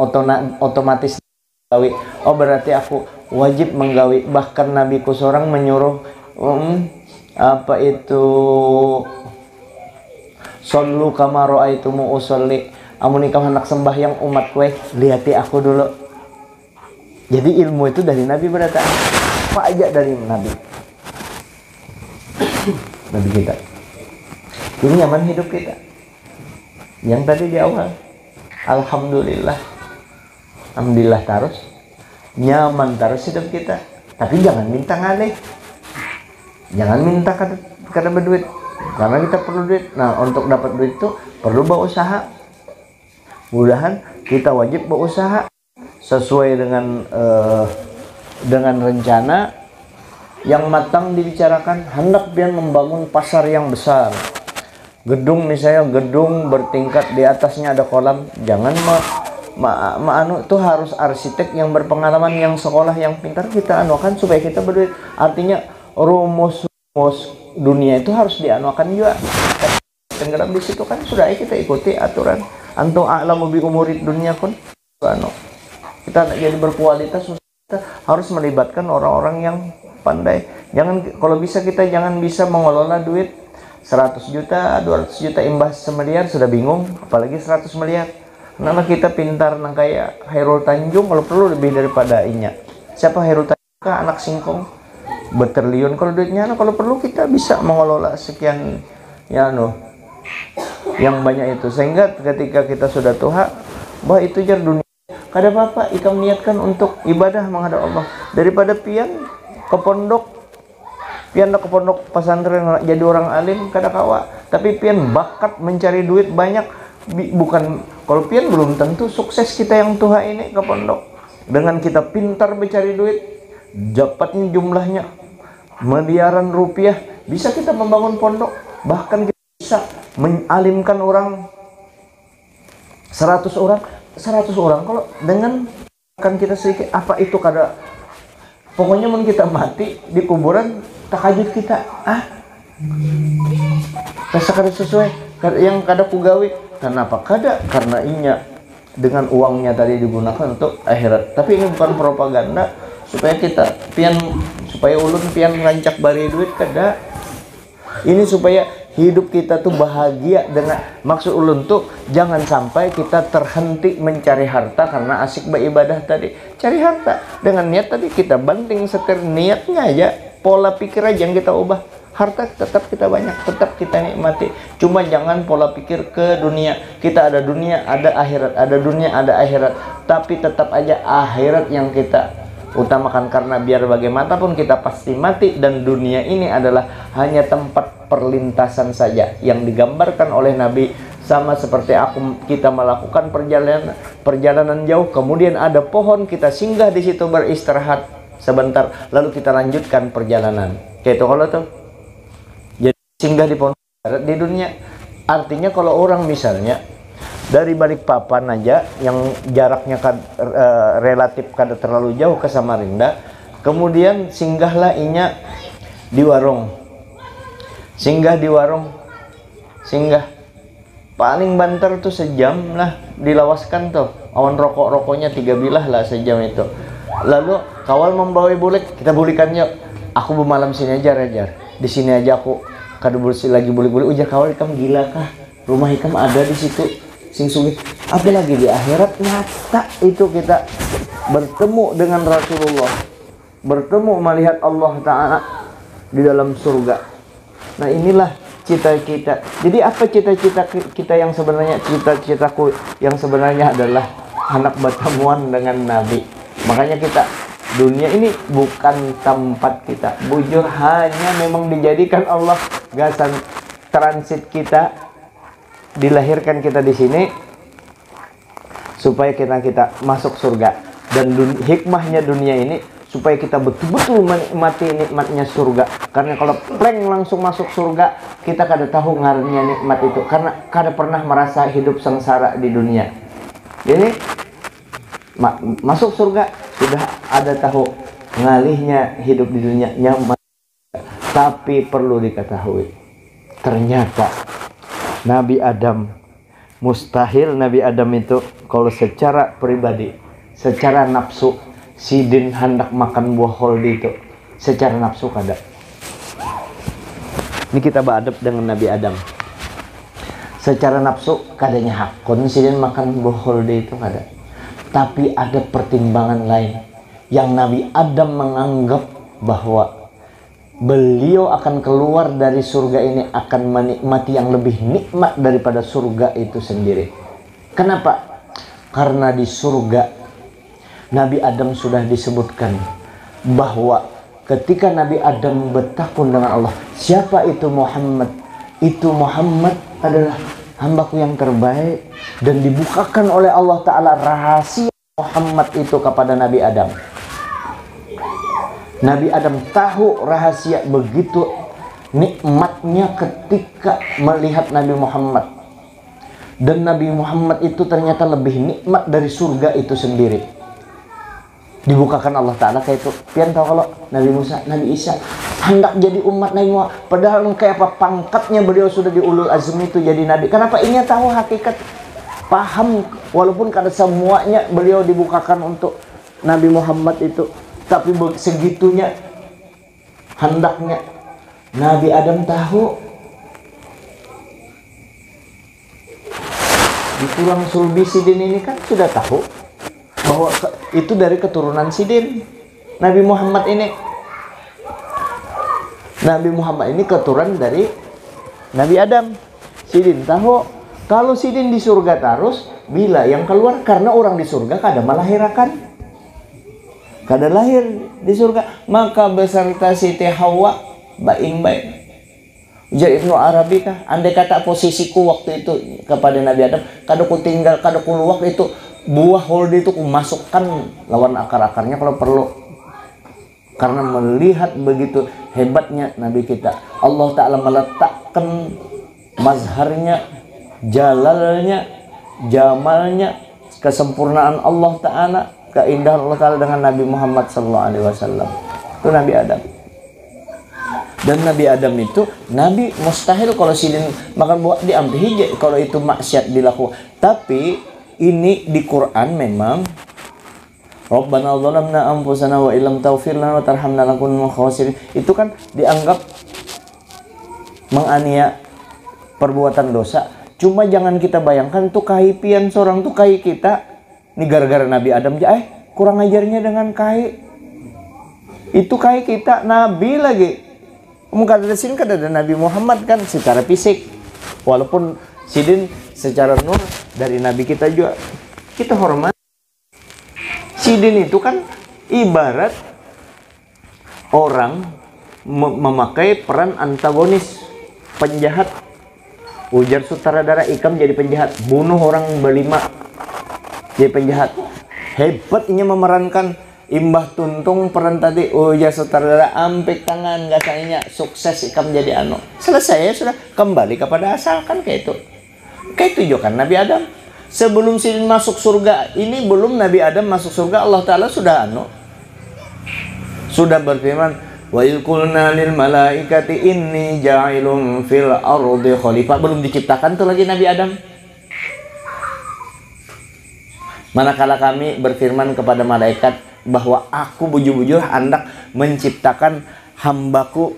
otomatis gawi. Oh, berarti aku wajib menggawi. Bahkan Nabiku seorang menyuruh apa itu, shollu kama ra'aitumu usolli. Amun ikam hendak sembahyang umat kue, lihati aku dulu. Jadi ilmu itu dari Nabi berarti. Apa aja dari Nabi. Nabi kita. Ini nyaman hidup kita. Yang tadi di awal, alhamdulillah, alhamdulillah terus, nyaman terus hidup kita. Tapi jangan minta ngalih, jangan minta kada berduit, karena kita perlu duit. Nah, untuk dapat duit itu perlu berusaha. Mudahan kita wajib berusaha sesuai dengan rencana. yang matang dibicarakan, hendak pian membangun pasar yang besar. Gedung misalnya, gedung bertingkat, di atasnya ada kolam, jangan anu tuh harus arsitek yang berpengalaman, yang sekolah, yang pintar kita anukan supaya kita berduit. Artinya rumus dunia itu harus dianukan juga. Tenggelam di situ kan sudah kita ikuti aturan. Antum a'lamu bi umurid dunia pun anu. Kita jadi berkualitas, kita harus melibatkan orang-orang yang pandai. Jangan, kalau bisa kita jangan bisa mengelola duit 100 juta, 200 juta imbas semiliar sudah bingung, apalagi 100 miliar. Karena kita pintar nah kayak Hairul Tanjung, kalau perlu lebih daripada Inya. Siapa Hairul Tanjung? Anak singkong bertriliun kalau duitnya. Nah, kalau perlu kita bisa mengelola sekian ya yang banyak itu, sehingga ketika kita sudah tua, bahwa itu jar dunia kada apa-apa, ikam niatkan untuk ibadah menghadap Allah daripada pian ke pondok pesantren jadi orang alim kada kawa, tapi pian bakat mencari duit banyak. Bukan, kalau pian belum tentu sukses kita yang tua ini ke pondok. Dengan kita pintar mencari duit, dapatnya jumlahnya miliaran rupiah, bisa kita membangun pondok, bahkan kita bisa mengalimkan orang 100 orang kalau dengan kan kita sedikit, apa itu kada, pokoknya mun kita mati di kuburan takajud kita rasa kada sesuai yang kada kugawi. Kenapa kada? Karena inya dengan uangnya tadi digunakan untuk akhirat. Tapi ini bukan propaganda supaya kita supaya ulun pian rancak bari duit, kada. Ini supaya hidup kita tuh bahagia. Dengan maksud ulun tuh jangan sampai kita terhenti mencari harta karena asik beribadah tadi. Cari harta dengan niat tadi kita banting setir niatnya aja, pola pikir aja yang kita ubah. Harta tetap kita banyak, tetap kita nikmati. Cuma jangan pola pikir ke dunia. Kita ada dunia, ada akhirat, ada dunia, ada akhirat. Tapi tetap aja akhirat yang kita utamakan, karena biar bagaimanapun kita pasti mati, dan dunia ini adalah hanya tempat perlintasan saja yang digambarkan oleh Nabi. Sama seperti kita melakukan perjalanan jauh, kemudian ada pohon, kita singgah di situ beristirahat sebentar, lalu kita lanjutkan perjalanan. Kayak itu kalau tuh singgah di pohon di dunia. Artinya kalau orang misalnya dari Balikpapan aja yang jaraknya relatif kada terlalu jauh ke Samarinda, kemudian singgahlah inya di warung, singgah paling banter tuh sejam lah dilawaskan tuh, awan rokoknya 3 bilah lah sejam itu. Lalu kawal membawa bulik, kita bulikan yuk, aku bermalam sini aja Rajar, di sini aja aku kada bersih lagi boleh-boleh. Ujar kawal, ikam gila kah? Rumah ikam ada di situ sing sugih. Apalagi di akhirat nyata itu kita bertemu dengan Rasulullah, bertemu melihat Allah Ta'ala di dalam surga. Nah inilah cita-cita. Jadi apa cita-cita kita yang sebenarnya? Cita-citaku yang sebenarnya adalah anak bertemuan dengan Nabi. Makanya kita, dunia ini bukan tempat kita, bujur hanya memang dijadikan Allah gasan transit kita, dilahirkan kita di sini supaya kita masuk surga. Dan hikmahnya dunia ini supaya kita betul-betul menikmati nikmatnya surga. Karena kalau pleng langsung masuk surga, kita kada tahu ngarannya nikmat itu, karena kada pernah merasa hidup sengsara di dunia. Jadi masuk surga sudah ada tahu ngalihnya hidup di dunia nyaman. Tapi perlu diketahui, ternyata Nabi Adam, mustahil Nabi Adam itu kalau secara pribadi, secara nafsu, sidin hendak makan buah holdi itu secara nafsu kada. Ini kita beradab dengan Nabi Adam. Secara nafsu kadanya hakun sidin makan buah holdi itu kada. Tapi ada pertimbangan lain yang Nabi Adam menganggap bahwa beliau akan keluar dari surga ini akan menikmati yang lebih nikmat daripada surga itu sendiri. Kenapa? Karena di surga Nabi Adam sudah disebutkan bahwa ketika Nabi Adam bertakun dengan Allah, siapa itu Muhammad? Itu Muhammad adalah hambaku yang terbaik, dan dibukakan oleh Allah Ta'ala rahasia Muhammad itu kepada Nabi Adam. Nabi Adam tahu rahasia begitu nikmatnya ketika melihat Nabi Muhammad. Dan Nabi Muhammad itu ternyata lebih nikmat dari surga itu sendiri. Dibukakan Allah Ta'ala kayak itu. Pian tahu kalau Nabi Musa, Nabi Isa hendak jadi umat Nabi Muhammad. Padahal kayak apa pangkatnya beliau sudah di ulul azmi itu jadi Nabi. Kenapa ini tahu hakikat, paham, walaupun kada semuanya beliau dibukakan untuk Nabi Muhammad itu. Tapi segitunya hendaknya Nabi Adam tahu. Di tulang sulbi Sidin ini kan sudah tahu bahwa itu dari keturunan Sidin. Nabi Muhammad ini keturunan dari Nabi Adam. Sidin tahu kalau Sidin di surga terus, bila yang keluar karena orang di surga kada melahirkan, kada lahir di surga, maka beserta Siti Hawa baing-baing. Ujar Ibnu Arabi kah, andai kata posisiku waktu itu kepada Nabi Adam, kada ku tinggal, kada ku luwak itu buah holdi itu ku masukkan lawan akar-akarnya kalau perlu. Karena melihat begitu hebatnya Nabi kita, Allah Ta'ala meletakkan mazharnya, jalalnya, jamalnya, kesempurnaan Allah Ta'ala, keindahan Allah Ta'ala dengan Nabi Muhammad SAW. Itu Nabi Adam. Dan Nabi Adam itu, Nabi mustahil kalau Sidin makan buah diambil hijau kalau itu maksiat dilakukan. Tapi ini di Quran memang Rabbana zalamna anfusana wa illam taghfir lana wa tarhamna lanakunanna minal khasirin. Itu kan dianggap menganiaya perbuatan dosa. Cuma jangan kita bayangkan tuh kahipian seorang tuh kai kita. Ini gara-gara Nabi Adam aja kurang ajarnya dengan kai. Itu kai kita Nabi lagi. Mungkin ada sini kan ada Nabi Muhammad kan secara fisik. Walaupun Sidin secara nur dari Nabi kita juga kita hormat. Sidin itu kan ibarat orang memakai peran antagonis, penjahat. Ujar sutradara Ikam jadi penjahat, bunuh orang berlima jadi penjahat. Hebatnya memerankan Imbah Tuntung peran tadi. Ujar sutradara ampik tangan gasanya, sukses Ikam jadi anu. Selesai ya sudah, kembali kepada asal kan kayak itu. Kayak itu juga kan Nabi Adam. Sebelum Sidin masuk surga, ini belum Nabi Adam masuk surga, Allah Ta'ala sudah sudah berfirman, wa idh qulna lil malaikati inni ja'ilun fil ardi khalifah. Belum diciptakan tuh lagi Nabi Adam. Manakala kami berfirman kepada malaikat bahwa aku bujur-bujur hendak menciptakan hambaku,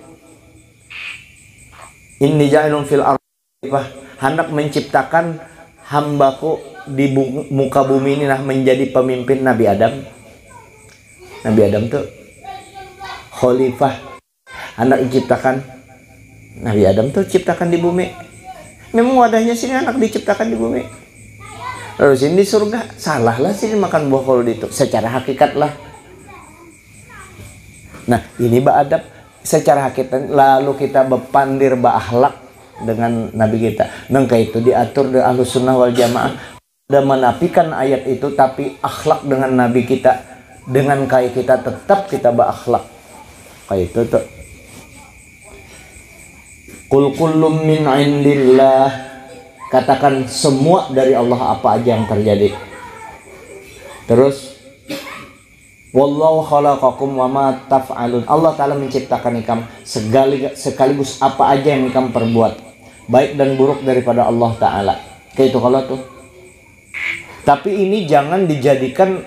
inni ja'ilun fil ardi khalifah, hendak menciptakan hambaku di muka bumi ini menjadi pemimpin. Nabi Adam tuh khalifah, anak diciptakan. Nabi Adam tuh ciptakan di bumi. Memang wadahnya sini anak diciptakan di bumi. Lalu sini di surga salah lah sini makan buah koldi itu secara hakikat lah. Nah ini adab secara hakikat. Lalu kita berpandir akhlak dengan Nabi kita. Nengka itu diatur di Ahlus Sunnah wal Jamaah. Dan menafikan ayat itu, tapi akhlak dengan Nabi kita, dengan kai kita tetap kita berakhlak. Kayak itu tuh. Qul kullum min indillah. Katakan semua dari Allah apa aja yang terjadi. Terus wallahu khalaqakum wa ma taf'alun. Allah Ta'ala menciptakan ikam sekaligus apa aja yang ikam perbuat, baik dan buruk daripada Allah Ta'ala. Kayak itu kalau tuh. Tapi ini jangan dijadikan,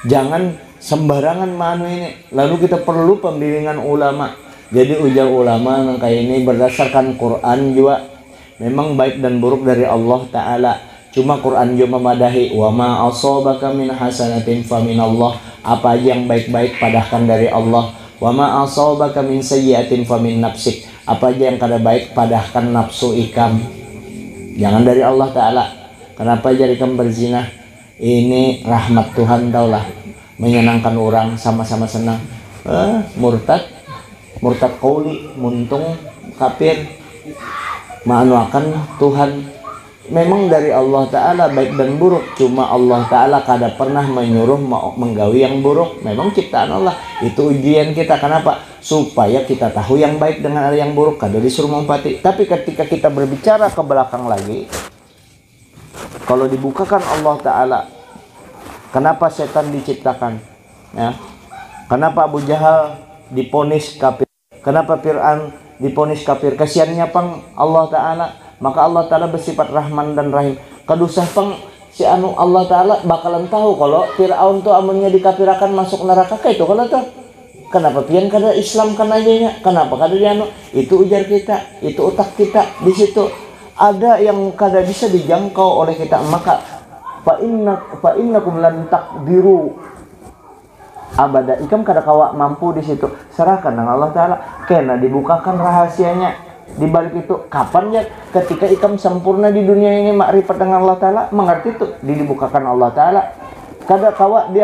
jangan sembarangan manu ini. Lalu kita perlu pembimbingan ulama. Jadi ujar ulama kayak ini berdasarkan Quran juga. Memang baik dan buruk dari Allah Ta'ala. Cuma Quran juga memadahi wa ma asabaka min hasanatin fa min Allah. Apa aja yang baik-baik padahkan dari Allah. Wa ma asabaka min sayyi'atin fa min nafsik. Apa aja yang kada baik padahkan nafsu ikam. Jangan dari Allah Ta'ala. Kenapa jadi ikam berzina? Ini rahmat Tuhan taulah. Menyenangkan orang sama-sama senang. Murtad qauli, muntung kafir. Maanuakan Tuhan. memang dari Allah Ta'ala baik dan buruk, cuma Allah Ta'ala kada pernah menyuruh menggawi yang buruk. Memang ciptaan Allah, itu ujian kita. Kenapa? Supaya kita tahu yang baik dengan yang buruk, kada disuruh mengumpati. Tapi ketika kita berbicara ke belakang lagi, kalau dibukakan Allah Ta'ala, kenapa setan diciptakan, ya? Kenapa Abu Jahal diponis kafir, kenapa Fir'aun diponis kafir? Kasihannya pang Allah Ta'ala. Maka Allah Ta'ala bersifat Rahman dan Rahim. Kadusah pang si anu Allah Ta'ala bakalan tahu kalau Fir'aun tuh amunnya dikafirakan masuk neraka kayak itu kalau tuh. Kenapa pian kada Islam kan aja? Kenapa kada dianu? Itu ujar kita, itu otak kita. Di situ ada yang kada bisa dijangkau oleh kita. Maka fa innakum lan taqdiru abada, ikam kada kawa mampu di situ. Serahkan dengan Allah Ta'ala. Kena dibukakan rahasianya. Di balik itu kapan ya ketika ikam sempurna di dunia ini makrifat dengan Allah Ta'ala, mengerti itu dibukakan Allah Ta'ala. Kada kawa di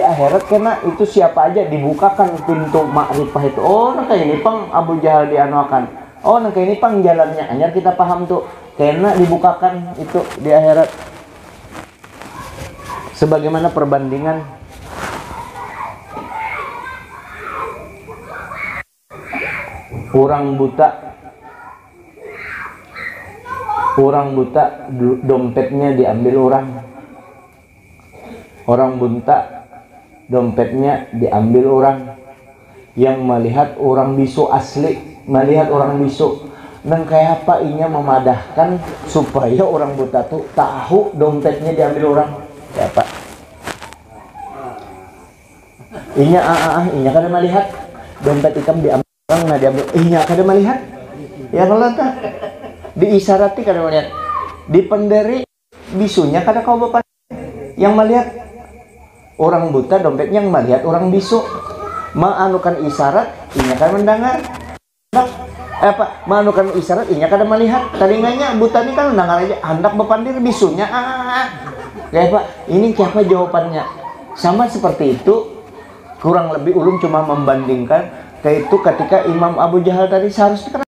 akhirat kena itu siapa aja dibukakan pintu makrifah itu. Oh nang kayak ini pang Abu Jahal dianuakan. Oh nang kayak ini pang jalannya. Anyar kita paham tuh. Kena dibukakan itu di akhirat. Sebagaimana perbandingan orang buta dompetnya diambil orang. Orang buta dompetnya diambil orang. Yang melihat orang bisu asli, melihat orang bisu. Dan kayak apa inya memadahkan supaya orang buta tuh tahu dompetnya diambil orang. Kayak apa? Inya kada melihat dompet ikam diambil orang, nah diambil. Inya kada melihat. Ya kalau tak diisarati kada melihat, dipenderi bisunya kada kau bapak yang melihat. Orang buta dompetnya yang melihat orang bisu, maanukan isyarat inya kada mendengar. Maanukan isyarat inya kada melihat. Telinganya buta ini kan mendengar aja, hendak bepandir bisunya. Kayak apa? Ini siapa jawabannya? Sama seperti itu, kurang lebih ulun cuma membandingkan kayak itu ketika Imam Abu Jahal tadi seharusnya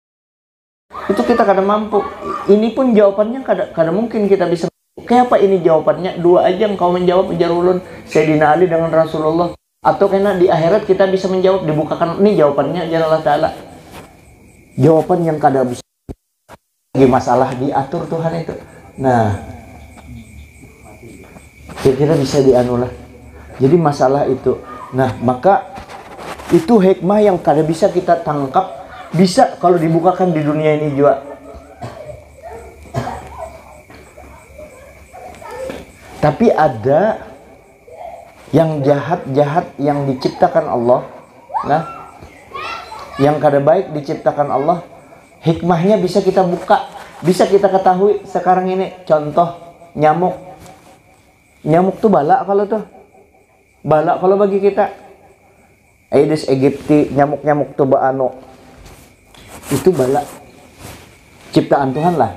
itu kita kada mampu. Ini pun jawabannya kada mungkin kita bisa. Kayak apa ini jawabannya? Dua aja engkau menjawab, ujar ulun, Sayyidina Ali dengan Rasulullah. Atau karena di akhirat kita bisa menjawab, dibukakan ini jawabannya ujar Allah Ta'ala. Jawaban yang kada bisa lagi masalah diatur Tuhan itu. Nah, kira-kira bisa dianulah. Jadi masalah itu. Nah, maka itu hikmah yang kada bisa kita tangkap. Bisa kalau dibukakan di dunia ini juga. Tapi ada yang jahat-jahat yang diciptakan Allah. Nah, yang kada baik diciptakan Allah. Hikmahnya bisa kita buka, bisa kita ketahui sekarang ini. Contoh nyamuk. Nyamuk tuh bala kalau tuh. Bala kalau bagi kita. Aedes aegypti, nyamuk-nyamuk tuh baano. Itu bala ciptaan Tuhan lah.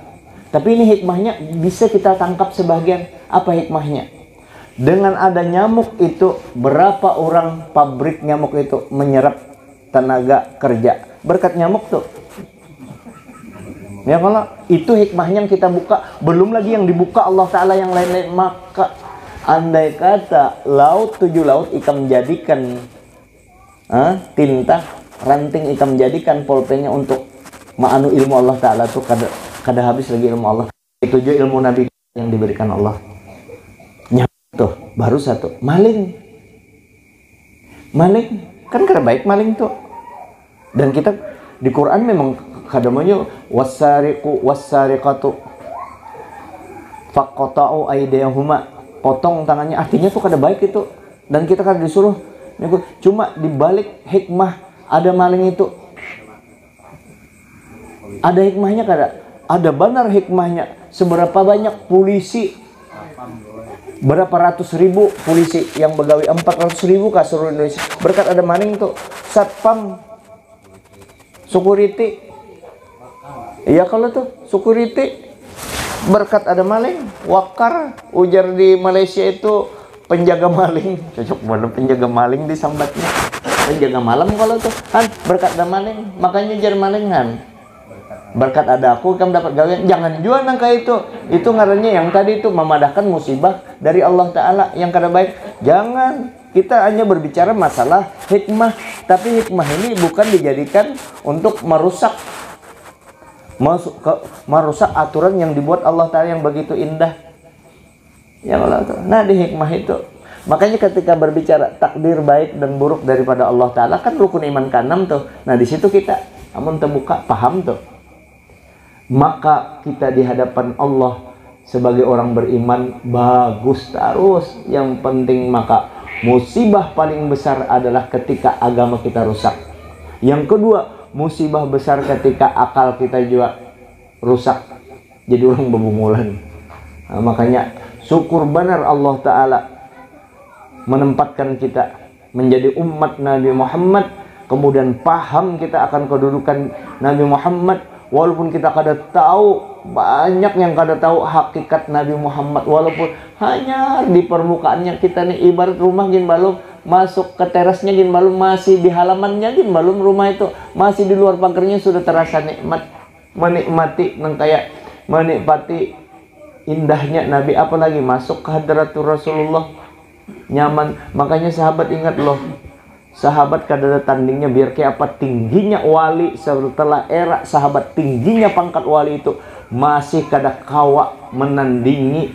Tapi ini hikmahnya bisa kita tangkap sebagian. Apa hikmahnya? Dengan ada nyamuk itu, berapa orang pabrik nyamuk itu menyerap tenaga kerja berkat nyamuk tuh. Ya kalau itu hikmahnya yang kita buka, belum lagi yang dibuka Allah Ta'ala yang lain-lain. Maka andai kata laut, 7 laut ikam jadikan tinta, ranting ikam jadikan pulpennya untuk ma'anu ilmu Allah Ta'ala tuh kada habis lagi ilmu Allah. 7 ilmu Nabi yang diberikan Allah. Nyamuk tuh baru satu, maling kan kada baik maling tuh. Dan kita di Quran memang kadamanya wasariqu wasariqatu faqata'u aydiyahuma, potong tangannya, artinya tuh kada baik itu. Dan kita kada disuruh. Cuma di balik hikmah ada maling itu. Ada hikmahnya kada? Ada benar hikmahnya. Seberapa banyak polisi, berapa ratus ribu polisi yang begawi, 400.000 kah seluruh Indonesia berkat ada maling tuh. Satpam, security, iya kalau tuh security berkat ada maling. Wakar, ujar di Malaysia itu penjaga maling. Cocok banget penjaga maling disambatnya. Penjaga malam kalau tuh kan berkat ada maling, makanya jar maling kan. berkat ada aku kamu dapat gawean. Jangan jual nangka itu ngarannya yang tadi itu memadahkan musibah dari Allah Ta'ala yang kada baik. Jangan, kita hanya berbicara masalah hikmah, tapi hikmah ini bukan dijadikan untuk merusak aturan yang dibuat Allah Ta'ala yang begitu indah ya Allah. Nah di hikmah itu makanya ketika berbicara takdir baik dan buruk daripada Allah Ta'ala kan rukun iman ke-6 tuh. Nah di situ kita amun terbuka paham tuh, maka kita di hadapan Allah sebagai orang beriman bagus terus. Yang penting maka musibah paling besar adalah ketika agama kita rusak. Yang kedua, musibah besar ketika akal kita juga rusak, jadi orang bebungulan. Nah, makanya syukur benar Allah Ta'ala menempatkan kita menjadi umat Nabi Muhammad, kemudian paham kita akan kedudukan Nabi Muhammad. Walaupun kita kada tahu, banyak yang kada tahu hakikat Nabi Muhammad, walaupun hanya di permukaannya kita nih ibarat rumah gin balum, masuk ke terasnya gin balum, masih di halamannya gin balum, rumah itu masih di luar pagernya sudah terasa nikmat, menikmati kayak menikmati indahnya Nabi, apalagi masuk ke hadratul Rasulullah nyaman. Makanya sahabat ingat loh, sahabat kada ada tandingnya. Biar kayak apa tingginya wali setelah era sahabat, tingginya pangkat wali itu masih kada kawa menandingi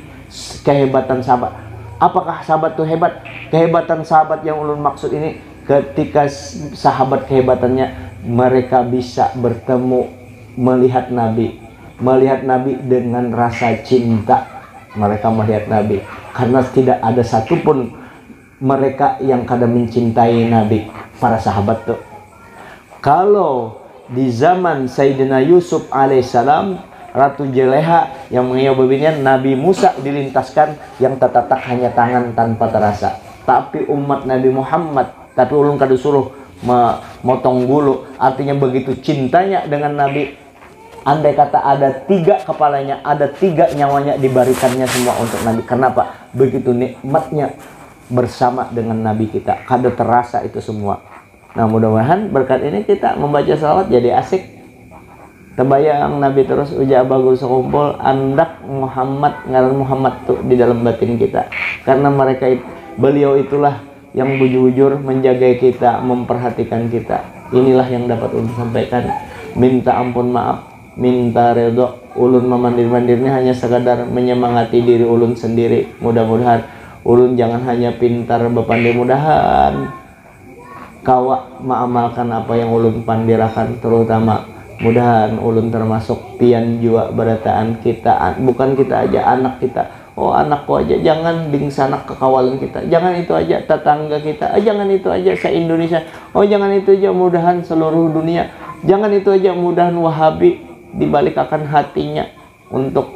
kehebatan sahabat. Apakah sahabat itu hebat? Kehebatan sahabat yang ulun maksud ini ketika sahabat kehebatannya mereka bisa bertemu, melihat Nabi dengan rasa cinta. Mereka melihat Nabi karena tidak ada satupun mereka yang kada mencintai Nabi. Para sahabat tuh, kalau di zaman Sayyidina Yusuf alaihissalam, Ratu Jeleha yang mengiyababinya, Nabi Musa dilintaskan yang tertatak hanya tangan tanpa terasa. Tapi umat Nabi Muhammad, tapi ulun kada suruh memotong bulu, artinya begitu cintanya dengan Nabi. Andai kata ada 3 kepalanya, ada 3 nyawanya, diberikannya semua untuk Nabi. Kenapa? Begitu nikmatnya bersama dengan Nabi kita, kada terasa itu semua. Nah mudah-mudahan berkat ini kita membaca salawat jadi asik. Terbayang Nabi terus uja bagus sekumpul andak Muhammad, ngaran Muhammad tuh di dalam batin kita. Karena beliau itulah yang bujur-bujur menjaga kita, memperhatikan kita. Inilah yang dapat ulun sampaikan. Minta ampun maaf, minta redho. Ulun memandir-mandirnya hanya sekadar menyemangati diri ulun sendiri. Mudah-mudahan ulun jangan hanya pintar bepandai, mudahan kawa mengamalkan apa yang ulun pandirakan. Terutama mudahan ulun termasuk pian jua berataan kita, bukan kita aja, anak kita. Oh anakku aja, jangan dingsanak kekawalan kita, jangan itu aja tetangga kita, jangan itu aja se-Indonesia, oh jangan itu aja, mudahan seluruh dunia, jangan itu aja, mudahan Wahabi dibalik akan hatinya untuk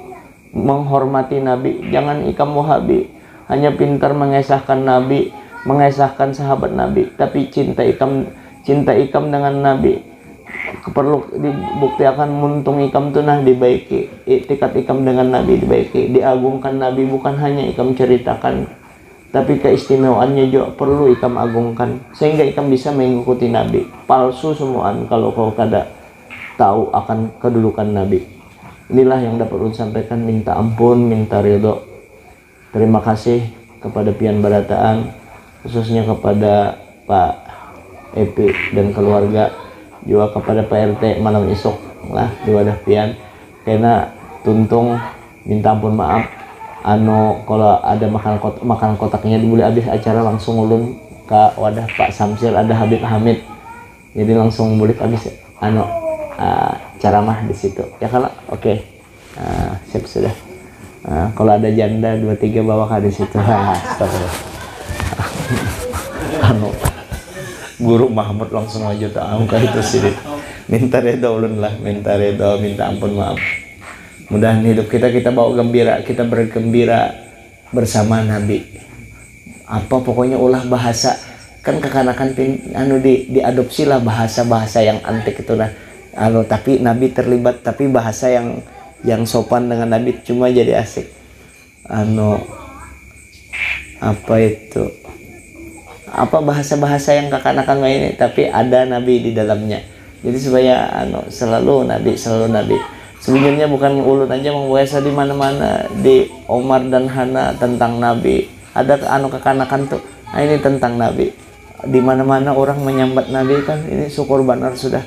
menghormati Nabi. Jangan ikam Wahabi hanya pintar mengesahkan Nabi, mengesahkan sahabat Nabi, tapi cinta ikam dengan Nabi perlu dibuktikan. Muntung ikam tuh nah dibaiki, iktikat ikam dengan Nabi dibaiki, diagungkan Nabi, bukan hanya ikam ceritakan, tapi keistimewaannya juga perlu ikam agungkan, sehingga ikam bisa mengikuti Nabi. Palsu semuaan kalau kau kada tahu akan kedudukan Nabi. Inilah yang dapat ulun sampaikan. Minta ampun, minta ridho. Terima kasih kepada pian barataan, khususnya kepada Pak Epi dan keluarga, juga kepada Pak RT malam esok lah di wadah pian. Karena tuntung minta ampun maaf, kalau ada makan kotaknya boleh habis acara langsung ulun ke wadah Pak Samsir, ada Habib Hamid, jadi langsung boleh habis ceramah di situ ya kalau oke. Siap sudah. Kalau ada janda 2-3 bawa ke di situ. Guru Mahmud langsung aja tak itu sih. Minta redha ulun lah, minta redha, minta ampun maaf. Mudahan hidup kita bawa gembira, kita bergembira bersama Nabi. Apa pokoknya ulah bahasa kan kekanakan diadopsi lah bahasa yang antik itu lah. Tapi Nabi terlibat, tapi bahasa yang sopan dengan Nabi cuma jadi asik. Apa bahasa-bahasa yang kekanakan ini, tapi ada Nabi di dalamnya. Jadi supaya selalu Nabi. Sebenarnya bukan ulun aja membaca di mana-mana, di Omar dan Hana tentang Nabi. Ada kekanakan tuh. Nah, ini tentang Nabi. Di mana-mana orang menyambat Nabi kan, ini syukur benar sudah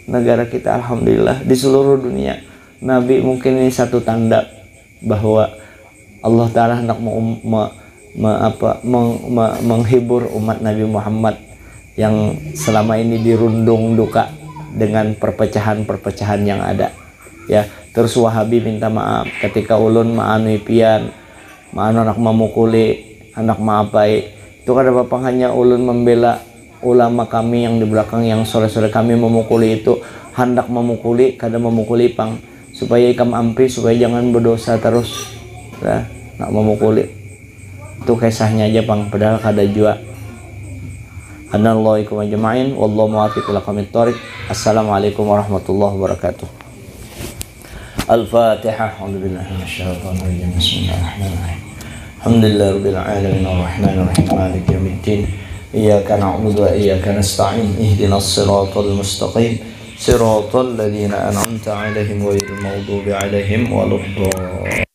negara kita alhamdulillah di seluruh dunia. Nabi mungkin ini satu tanda bahwa Allah Ta'ala hendak menghibur umat Nabi Muhammad yang selama ini dirundung duka dengan perpecahan-perpecahan yang ada. Ya, terus Wahabi minta maaf ketika ulun ma'anui pian, anak memukuli, anak maapai. Itu kada apa hanya ulun membela ulama kami yang di belakang yang sore-sore kami memukuli itu, hendak memukuli, kada memukuli pang supaya ikam ampi, supaya jangan berdosa terus. Ya, nak memukuli. Itu kisahnya aja pang, padahal kada jua. Anallahu ajma'in wallahu muwaffiq ila aqwamit thoriq. Assalamualaikum warahmatullahi wabarakatuh. Al-Fatihah. A'udzubillahi minasyaitonir rajim. Bismillahirrahmanirrahim. Alhamdulillahi rabbil alamin arrahmanir rahim maliki yaumiddin. Iyyaka na'budu wa iyyaka nasta'in. Ihdinas siratal mustaqim. Siratal ladzina an'amta 'alaihim ghairil maghdubi 'alaihim waladdallin.